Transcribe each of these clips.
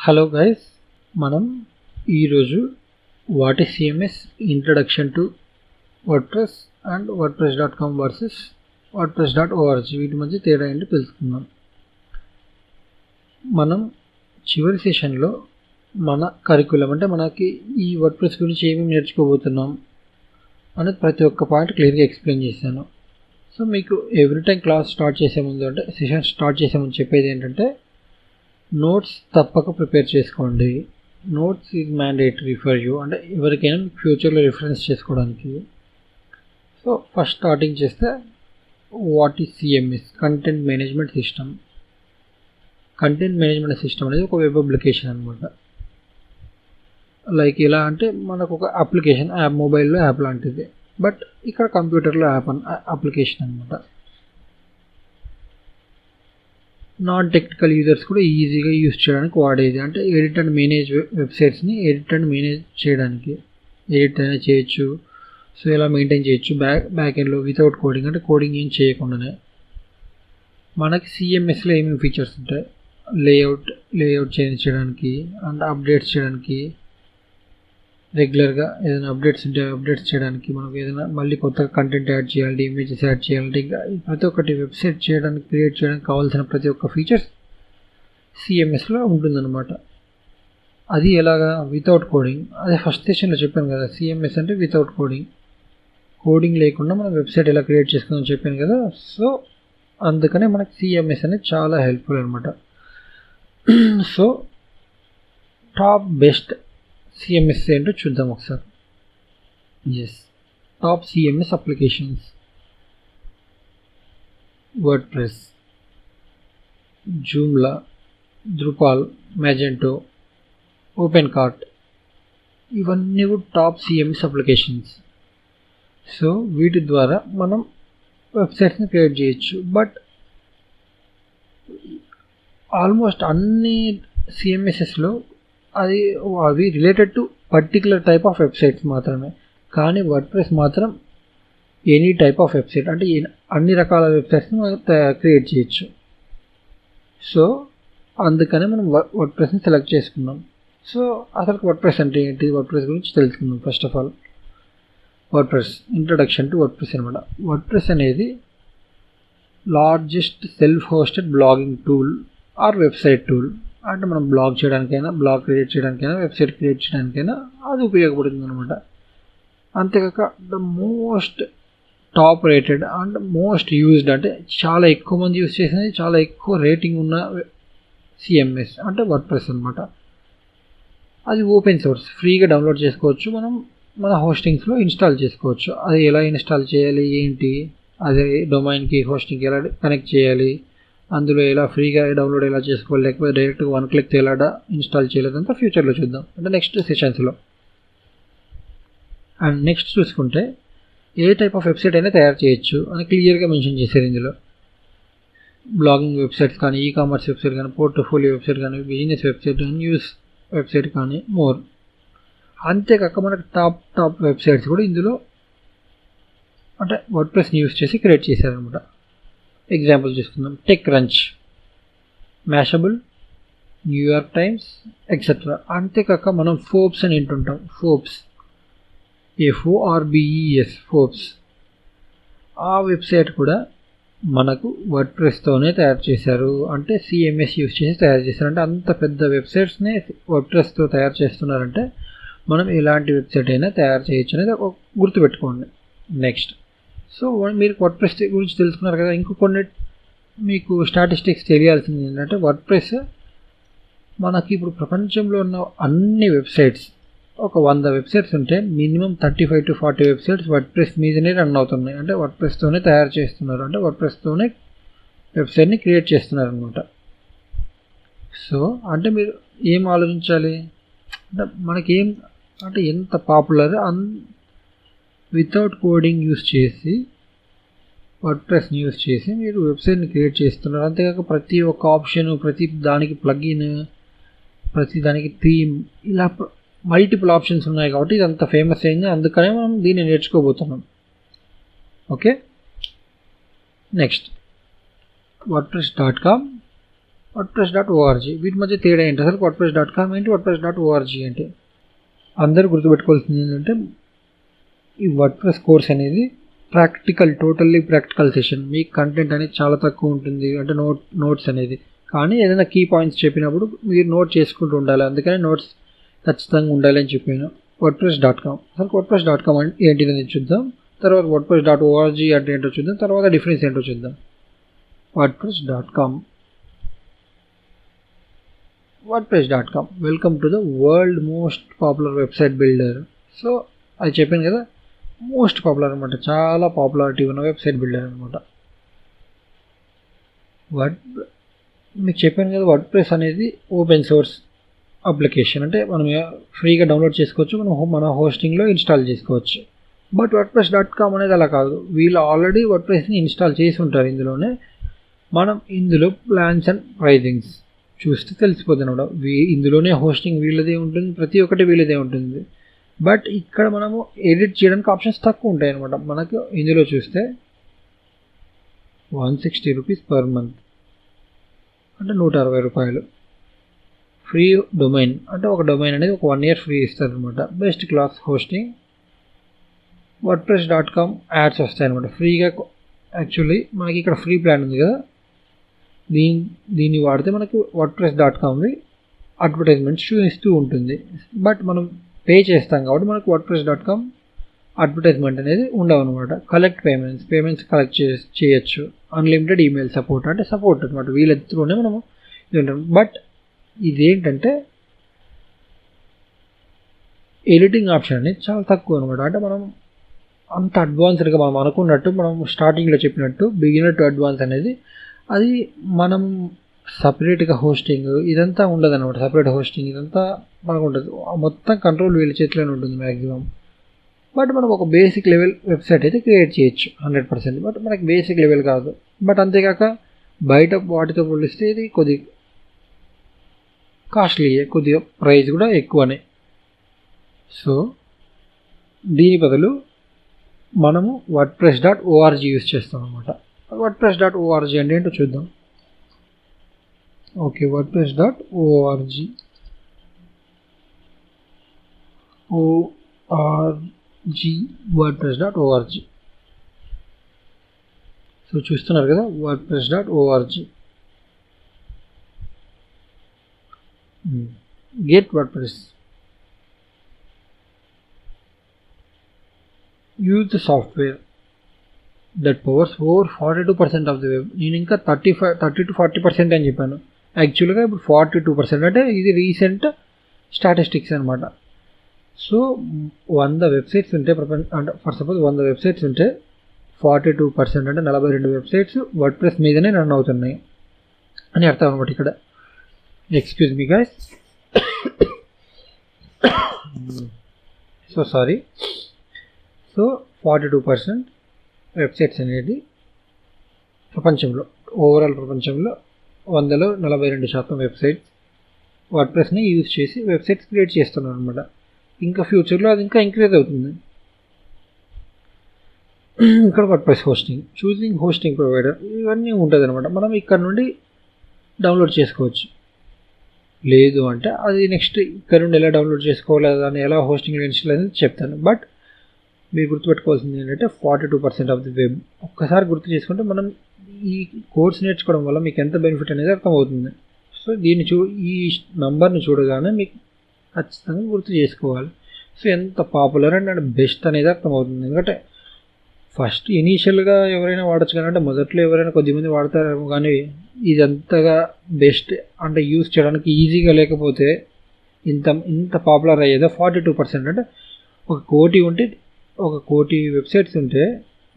Hello guys, మనం ఈరోజు what is CMS, introduction to WordPress and wordpress.com versus wordpress.org వీటి మధ్య తేడా ఏంటో తెలుసుకుందాం. మనం చివరి సెషన్లో మన కరికులం అంటే మనకి ఈ వర్డ్ప్రెస్ గురించి ఏమేమి నేర్చుకోబోతున్నాం అనేది ప్రతి ఒక్క పాయింట్ క్లియర్గా ఎక్స్ప్లెయిన్ చేశాను. సో మీకు ఎవ్రీ టైం క్లాస్ స్టార్ట్ చేసే ముందు అంటే సెషన్ స్టార్ట్ చేసే ముందు చెప్పేది ఏంటంటే నోట్స్ తప్పక ప్రిపేర్ చేసుకోండి. Notes is mandatory for you, అంటే ఎవరికైనా ఫ్యూచర్లో రిఫరెన్స్ చేసుకోవడానికి. సో ఫస్ట్ స్టార్టింగ్ చేస్తే what is CMS, content management system. Content management system అనేది ఒక వెబ్ అప్లికేషన్ అనమాట. లైక్ ఎలా అంటే మనకు ఒక అప్లికేషన్ యాప్, మొబైల్లో యాప్ లాంటిది, బట్ ఇక్కడ కంప్యూటర్లో యాప్ అప్లికేషన్ అనమాట. నాన్ టెక్నికల్ యూజర్స్ కూడా ఈజీగా యూజ్ చేయడానికి వాడేది. అంటే ఎడిట్ అండ్ మేనేజ్ వెబ్సైట్స్ని ఎడిట్ అండ్ మేనేజ్ చేయడానికి, ఎడిట్ అయినా చేయొచ్చు. సో ఇలా మెయింటైన్ చేయొచ్చు బ్యాక్ ఎండ్లో వితౌట్ కోడింగ్, అంటే కోడింగ్ ఏం చేయకుండానే. మనకి సిఎంఎస్లో ఏమేమి ఫీచర్స్ ఉంటాయి, లేఅవుట్ చేంజ్ చేయడానికి అండ్ అప్డేట్స్ చేయడానికి, రెగ్యులర్గా ఏదైనా అప్డేట్స్ ఉంటే అప్డేట్స్ చేయడానికి, మనకు ఏదైనా మళ్ళీ కొత్తగా కంటెంట్ యాడ్ చేయాలి, ఇమేజెస్ యాడ్ చేయాలంటే ఇంకా ప్రతి ఒక్కటి వెబ్సైట్ చేయడానికి, క్రియేట్ చేయడానికి కావాల్సిన ప్రతి ఒక్క ఫీచర్స్ సిఎంఎస్లో ఉంటుందన్నమాట. అది ఎలాగా, వితౌట్ కోడింగ్. అదే ఫస్ట్ సెషన్లో చెప్పాను కదా, సిఎంఎస్ అంటే వితౌట్ కోడింగ్ లేకుండా మనం వెబ్సైట్ ఎలా క్రియేట్ చేసుకుందాం చెప్పాను కదా. సో అందుకనే మనకి సిఎంఎస్ అనేది చాలా హెల్ప్ఫుల్ అనమాట. సో టాప్ బెస్ట్ సిఎంఎస్ ఏంటో చూద్దాం ఒకసారి. Top CMS applications: WordPress, Joomla, డ్రూపాల్, Magento, open cart, ఇవన్నీ కూడా టాప్ సిఎంఎస్ అప్లికేషన్స్. సో వీటి ద్వారా మనం వెబ్సైట్స్ని క్రియేట్ చేయొచ్చు. బట్ ఆల్మోస్ట్ అన్ని సిఎంఎస్ఎస్లో అవి related to particular type of websites మాత్రమే. కానీ వర్డ్ప్రెస్ మాత్రం ఎనీ టైప్ ఆఫ్ వెబ్సైట్, అంటే అన్ని రకాల వెబ్సైట్స్ని మనం క్రియేట్ చేయొచ్చు. సో అందుకనే మనం వర్డ్ప్రెస్ని సెలెక్ట్ చేసుకున్నాం. సో అసలు వర్డ్ప్రెస్ అంటే ఏంటి, వర్డ్ప్రెస్ గురించి తెలుసుకుందాం. First of all WordPress, introduction to WordPress అనమాట. వర్డ్ప్రెస్ అనేది largest self hosted blogging tool or website tool. అంటే మనం బ్లాగ్ చేయడానికైనా, బ్లాగ్ క్రియేట్ చేయడానికైనా, వెబ్సైట్ క్రియేట్ చేయడానికైనా అది ఉపయోగపడుతుంది అనమాట. అంతేకాక the most top rated and most used, అంటే చాలా ఎక్కువ మంది యూజ్ చేసినది, చాలా ఎక్కువ రేటింగ్ ఉన్న సిఎంఎస్ అంటే వర్డ్ప్రెస్ అనమాట. అది ఓపెన్ సోర్స్, ఫ్రీగా డౌన్లోడ్ చేసుకోవచ్చు, మనం మన హోస్టింగ్స్లో ఇన్స్టాల్ చేసుకోవచ్చు. అది ఎలా ఇన్స్టాల్ చేయాలి ఏంటి, అదే డొమైన్కి హోస్టింగ్కి ఎలా కనెక్ట్ చేయాలి, అందులో ఎలా ఫ్రీగా డౌన్లోడ్ ఎలా చేసుకోవాలి, లేకపోతే డైరెక్ట్గా వన్ క్లిక్ ఎలా ఇన్స్టాల్ చేయలేదంతా ఫ్యూచర్లో చూద్దాం, అంటే నెక్స్ట్ సెషన్స్లో. అండ్ నెక్స్ట్ చూసుకుంటే ఏ టైప్ ఆఫ్ వెబ్సైట్ అయినా తయారు చేయొచ్చు అని క్లియర్గా మెన్షన్ చేశారు ఇందులో. బ్లాగింగ్ వెబ్సైట్స్ కానీ, ఈ కామర్స్ వెబ్సైట్ కానీ, పోర్ట్ఫోలియో వెబ్సైట్ కానీ, బిజినెస్ వెబ్సైట్ కానీ, న్యూస్ వెబ్సైట్ కానీ, మోర్. అంతేకాక మనకు టాప్ వెబ్సైట్స్ కూడా ఇందులో అంటే వర్డ్ప్రెస్ని యూస్ చేసి క్రియేట్ చేశారనమాట. ఎగ్జాంపుల్ చూసుకుందాం, TechCrunch, Mashable, New York Times, etcetera. అంతేకాక మనం ఫోర్బ్స్ అని వింటుంటాం, ఫోర్బ్స్, ఫోర్బ్స్. ఆ వెబ్సైట్ కూడా మనకు వర్డ్ప్రెస్తోనే తయారు చేశారు, అంటే సిఎంఎస్ యూస్ చేసి తయారు చేశారు. అంటే అంత పెద్ద వెబ్సైట్స్నే వర్డ్ప్రెస్తో తయారు చేస్తున్నారంటే మనం ఎలాంటి వెబ్సైట్ అయినా తయారు చేయొచ్చు అనేది గుర్తుపెట్టుకోండి. నెక్స్ట్, సో మీరు వర్డ్ప్రెస్ గురించి తెలుసుకున్నారు కదా, ఇంకొన్ని మీకు స్టాటిస్టిక్స్ తెలియాల్సింది ఏంటంటే వర్డ్ప్రెస్ మనకి ఇప్పుడు ప్రపంచంలో ఉన్న అన్ని వెబ్సైట్స్, ఒక 100 వెబ్సైట్స్ ఉంటే మినిమం 35 to 40 వెబ్సైట్స్ వర్డ్ప్రెస్ మీదనే రన్ అవుతున్నాయి. అంటే వర్డ్ప్రెస్తోనే తయారు చేస్తున్నారు, అంటే వర్డ్ప్రెస్తోనే వెబ్సైట్ని క్రియేట్ చేస్తున్నారు అనమాట. సో అంటే మీరు ఏం ఆలోచించాలి అంటే మనకేం అంటే ఎంత పాపులర్ వితౌట్ కోడింగ్ యూస్ చేసి, వర్డ్ప్రెస్ని యూస్ చేసి మీరు వెబ్సైట్ని క్రియేట్ చేస్తున్నారు. అంతేకాక ప్రతి ఒక్క ఆప్షన్, ప్రతి దానికి ప్లగిన్, ప్రతి దానికి థీమ్, ఇలా మల్టిపుల్ ఆప్షన్స్ ఉన్నాయి కాబట్టి ఇది అంత ఫేమస్ అయింది. అందుకనే మనం దీన్ని నేర్చుకోబోతున్నాం. Okay, next wordpress.com వర్డ్ప్రెస్.org. వీటి మధ్య తేడా ఏంటి, అసలు వర్డ్ప్రెస్.com ఏంటి, వర్డ్ప్రెస్.org ఏంటి? అందరూ గుర్తుపెట్టుకోవాల్సింది ఏంటంటే ఈ వర్డ్ప్రెస్ కోర్స్ అనేది టోటల్లీ ప్రాక్టికల్ సెషన్. మీ కంటెంట్ అనేది చాలా తక్కువ ఉంటుంది, అంటే నోట్స్ అనేది. కానీ ఏదైనా కీ పాయింట్స్ చెప్పినప్పుడు మీరు నోట్ చేసుకుంటూ ఉండాలి, అందుకని నోట్స్ ఖచ్చితంగా ఉండాలి అని చెప్పాను. వర్డ్ప్రెస్.com, అసలు వర్డ్ప్రెస్.com అంటే ఏంటిదని చూద్దాం. తర్వాత వర్డ్ప్రెస్.org అంటే ఏంటో చూద్దాం. తర్వాత డిఫరెన్స్ ఏంటో చూద్దాం. WordPress dot com. Welcome to the world most popular website builder. So అది చెప్పాను కదా, మోస్ట్ పాపులర్ అనమాట, చాలా పాపులారిటీ ఉన్న వెబ్సైట్ బిల్డర్ అనమాట. మీకు చెప్పాను కదా, వర్డ్ప్రెస్ అనేది ఓపెన్ సోర్స్ అప్లికేషన్, అంటే మనం ఫ్రీగా డౌన్లోడ్ చేసుకోవచ్చు, మన హోస్టింగ్లో ఇన్స్టాల్ చేసుకోవచ్చు. బట్ వర్డ్ప్రెస్.com అనేది అలా కాదు, వీళ్ళు ఆల్రెడీ వర్డ్ప్రెస్ని ఇన్స్టాల్ చేసి ఉంటారు. ఇందులోనే మనం ఇందులో ప్లాన్స్ అండ్ ప్రైజింగ్స్ చూస్తే తెలిసిపోతుంది అనమాట. ఇందులోనే హోస్టింగ్ వీళ్ళదే ఉంటుంది, ప్రతి ఒక్కటి వీళ్ళదే ఉంటుంది. బట్ ఇక్కడ మనము ఎడిట్ చేయడానికి ఆప్షన్స్ తక్కువ ఉంటాయి అనమాట. మనకు ఇందులో చూస్తే 160 రూపీస్ పర్ మంత్, అంటే 160 రూపాయలు. ఫ్రీ డొమైన్, అంటే ఒక డొమైన్ అనేది ఒక 1 year ఫ్రీ ఇస్తారు అనమాట. Best class hosting. WordPress dot com ads వస్తాయి అనమాట ఫ్రీగా. యాక్చువల్లీ మనకి ఇక్కడ ఫ్రీ ప్లాన్ ఉంది కదా, దీన్ని వాడితే మనకి వర్డ్ప్రెస్.comవి అడ్వర్టైజ్మెంట్స్ చూపిస్తూ ఉంటుంది. బట్ మనం పే చేస్తాం కాబట్టి మనకు వర్డ్ప్రెస్.com అడ్వర్టైజ్మెంట్ అనేది ఉండవు అనమాట. కలెక్ట్ పేమెంట్స్ కలెక్ట్ చేయొచ్చు. అన్లిమిటెడ్ ఈమెయిల్ సపోర్ట్, అంటే సపోర్ట్ అనమాట, వీళ్ళిద్దరూనే మనము ఇది ఉంటాం. బట్ ఇదేంటంటే ఎడిటింగ్ ఆప్షన్ అనేది చాలా తక్కువ అనమాట. అంటే మనం అంత అడ్వాన్స్డ్గా మనం అనుకున్నట్టు, మనం స్టార్టింగ్లో చెప్పినట్టు బిగినర్ టు అడ్వాన్స్ అనేది అది మనం సపరేట్గా హోస్టింగ్ ఇదంతా ఉండదు అనమాట. సపరేట్ హోస్టింగ్ ఇదంతా మనకు ఉంటుంది, మొత్తం కంట్రోల్ వీళ్ళ చేతిలోనే ఉంటుంది మ్యాక్సిమం. బట్ మనం ఒక బేసిక్ లెవెల్ వెబ్సైట్ అయితే క్రియేట్ చేయొచ్చు 100%. బట్ మనకి బేసిక్ లెవెల్ కాదు. బట్ అంతేకాక బయట వాటితో పోలిస్తే ఇది కొద్దిగా కాస్ట్లీ, కొద్దిగా ప్రైస్ కూడా ఎక్కువనే. సో దీని బదులు మనము వర్డ్ప్రెస్.org యూజ్ చేస్తాం అనమాట. వర్డ్ప్రెస్.org అంటే ఏంటో చూద్దాం. ఓకే, వర్డ్ప్రెస్.org. వర్డ్ప్రెస్.org. సో చూస్తున్నారు కదా, WordPress dot org. Get WordPress. Use the software that powers over 42% of the web. నేను ఇంకా 30 to 40% అని చెప్పాను. యాక్చువల్గా ఇప్పుడు 42%, అంటే ఇది రీసెంట్ స్టాటిస్టిక్స్ అనమాట. సో 100 వెబ్సైట్స్ ఉంటే అంటే ఫర్ సపోజ్ 100 వెబ్సైట్స్ ఉంటే 42%, అంటే 42 వెబ్సైట్స్ వర్డ్ప్రెస్ మీదనే రన్ అవుతున్నాయి అని అర్థం అనమాట ఇక్కడ. Excuse me guys, so sorry. So 42% websites అనేది ప్రపంచంలో, ఓవరాల్ ప్రపంచంలో 100లో 42% వెబ్సైట్స్ వర్డ్ప్రెస్ని యూజ్ చేసి వెబ్సైట్స్ క్రియేట్ చేస్తున్నారు అనమాట. ఇంకా ఫ్యూచర్లో అది ఇంకా ఇంక్రీజ్ అవుతుంది. ఇక్కడ WordPress hosting, choosing hosting provider, ఇవన్నీ ఉంటుంది అనమాట. మనం ఇక్కడ నుండి డౌన్లోడ్ చేసుకోవచ్చు. లేదు అంటే అది నెక్స్ట్ ఇక్కడ నుండి ఎలా డౌన్లోడ్ చేసుకోవాలి, దాన్ని ఎలా హోస్టింగ్ ఇన్స్టాల్ అనేది చెప్తాను. బట్ మీరు గుర్తుపెట్టుకోవాల్సింది ఏంటంటే 42% ఆఫ్ ది వెబ్. ఒక్కసారి గుర్తు చేసుకుంటే మనం ఈ కోర్స్ నేర్చుకోవడం వల్ల మీకు ఎంత బెనిఫిట్ అనేది అర్థమవుతుంది. సో ఈ నంబర్ని చూడగానే మీకు ఖచ్చితంగా గుర్తు చేసుకోవాలి. సో ఎంత పాపులర్ అండ్ బెస్ట్ అనేది అర్థమవుతుంది. ఎందుకంటే ఫస్ట్ ఇనీషియల్గా ఎవరైనా వాడచ్చు, కానీ అంటే మొదట్లో ఎవరైనా కొద్దిమంది వాడతారేమో, కానీ ఇది అంతగా బెస్ట్ అంటే యూజ్ చేయడానికి ఈజీగా లేకపోతే ఇంత పాపులర్ అయ్యేదో. 42% అంటే 1 కోటి ఉంటే, 1 కోటి వెబ్సైట్స్ ఉంటే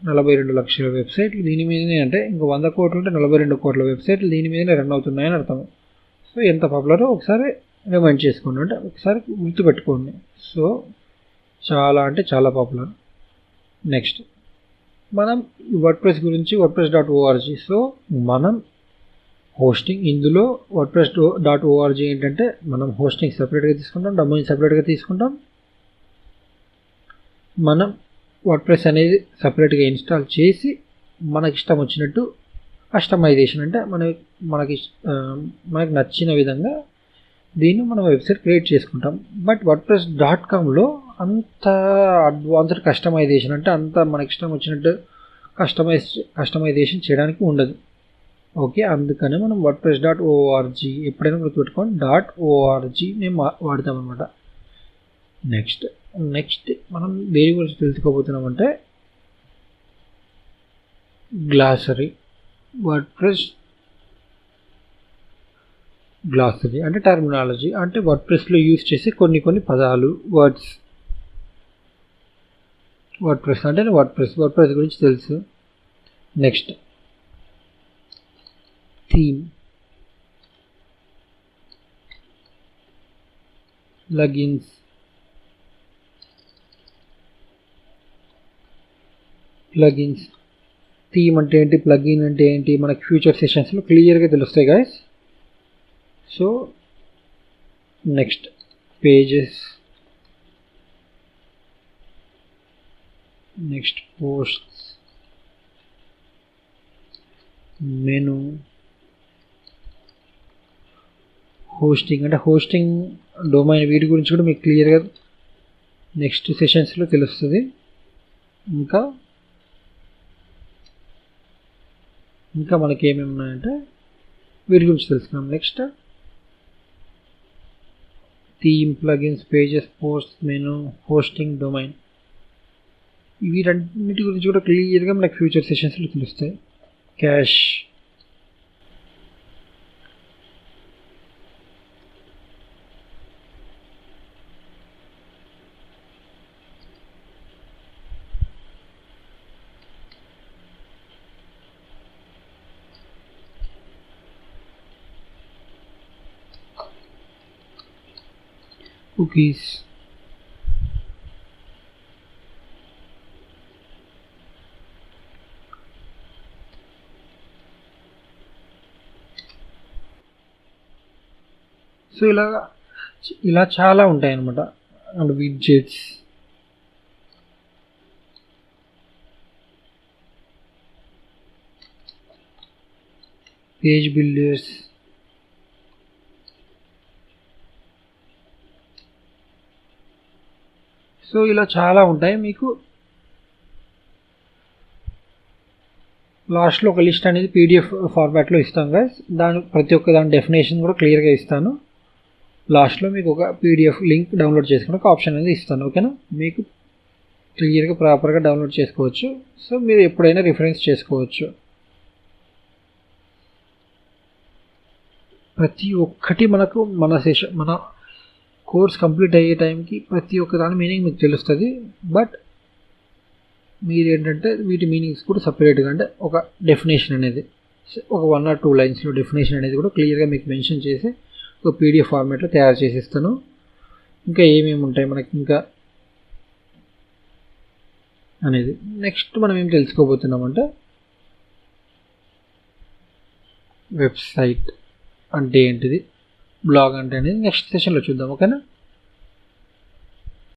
42 లక్షల వెబ్సైట్లు దీని మీదనే, అంటే ఇంకో 100 కోట్లు ఉంటే 42 కోట్ల వెబ్సైట్లు దీని మీదనే రన్ అవుతున్నాయని అర్థం. సో ఎంత పాపులరో ఒకసారి రిమైండ్ చేసుకోండి, అంటే ఒకసారి గుర్తుపెట్టుకోండి. సో చాలా అంటే చాలా పాపులర్. నెక్స్ట్ మనం వర్డ్ప్రెస్ గురించి, వర్డ్ప్రెస్.org. సో మనం హోస్టింగ్ ఇందులో వర్డ్ప్రెస్.org ఏంటంటే మనం హోస్టింగ్ సపరేట్గా తీసుకుంటాం, డొమైన్ సపరేట్గా తీసుకుంటాం. మనం వర్డ్ప్రెస్ అనేది సపరేట్గా ఇన్స్టాల్ చేసి మనకి ఇష్టం వచ్చినట్టు కస్టమైజేషన్ అంటే మనకి మనకి నచ్చిన విధంగా దీన్ని మనం వెబ్సైట్ క్రియేట్ చేసుకుంటాం. బట్ wordpress.comలో అంత అడ్వాన్స్డ్ కస్టమైజేషన్ అంటే అంత మనకి ఇష్టం వచ్చినట్టు కస్టమైజేషన్ చేయడానికి ఉండదు. ఓకే, అందుకనే మనం wordpress.org ఎప్పుడైనా గుర్తుపెట్టుకోండి .org మేము వాడతాం అనమాట. నెక్స్ట్ మనం దేని గురించి తెలుసుకోబోతున్నామంటే గ్లాసరీ. వర్డ్ప్రెస్ గ్లాసరీ అంటే టర్మినాలజీ, అంటే వర్డ్ప్రెస్లో యూజ్ చేసే కొన్ని పదాలు, వర్డ్స్. వర్డ్ప్రెస్ అంటే వర్డ్ప్రెస్ గురించి తెలుసు. నెక్స్ట్ థీమ్, ప్లగిన్స్, థీమ్ అంటే ఏంటి, ప్లగిన్ అంటే ఏంటి, మనకి ఫ్యూచర్ సెషన్స్లో క్లియర్గా తెలుస్తాయి guys. So next pages, next posts, menu, hosting అంటే హోస్టింగ్, డొమైన్, వీటి గురించి కూడా మీకు క్లియర్గా నెక్స్ట్ సెషన్స్లో తెలుస్తుంది. ఇంకా మనకి ఏమేమి ఉన్నాయంటే వీటి గురించి తెలుసుకున్నాం. Next theme, plugins, pages, post, menu, hosting, domain, వీటన్నిటి గురించి కూడా క్లియర్గా మనకి ఫ్యూచర్ సెషన్స్లో తెలుస్తాయి. క్యాష్, కుకీస్, సో ఇలా చాలా ఉంటాయి అన్నమాట. And widgets, page builders, so ఇలా చాలా ఉంటాయి. మీకు లాస్ట్లో ఒక లిస్ట్ అనేది పీడిఎఫ్ ఫార్మాట్లో ఇస్తాం గైస్. ప్రతి ఒక్క దాని డెఫినేషన్ కూడా క్లియర్గా ఇస్తాను. లాస్ట్లో మీకు ఒక పీడిఎఫ్ లింక్ డౌన్లోడ్ చేసుకుని ఒక ఆప్షన్ అనేది ఇస్తాను. ఓకేనా, మీకు క్లియర్గా ప్రాపర్గా డౌన్లోడ్ చేసుకోవచ్చు. సో మీరు ఎప్పుడైనా రిఫరెన్స్ చేసుకోవచ్చు. ప్రతి ఒక్కటి మన కోర్స్ కంప్లీట్ అయ్యే టైంకి ప్రతి ఒక్క దాని మీనింగ్ మీకు తెలుస్తుంది. బట్ మీరు ఏంటంటే వీటి మీనింగ్స్ కూడా సపరేట్గా, అంటే ఒక డెఫినేషన్ అనేది ఒక 1 or 2 లైన్స్లో డెఫినేషన్ అనేది కూడా క్లియర్గా మీకు మెన్షన్ చేసి ఒక పీడిఎఫ్ ఫార్మాట్లో తయారు చేసిస్తాను. ఇంకా ఏమేమి ఉంటాయి మనకి ఇంకా అనేది నెక్స్ట్ మనం ఏం తెలుసుకోబోతున్నామంటే వెబ్సైట్ అంటే ఏంటిది, బ్లాగ్ అంటే అనేది నెక్స్ట్ సెషన్లో చూద్దాం. ఓకేనా.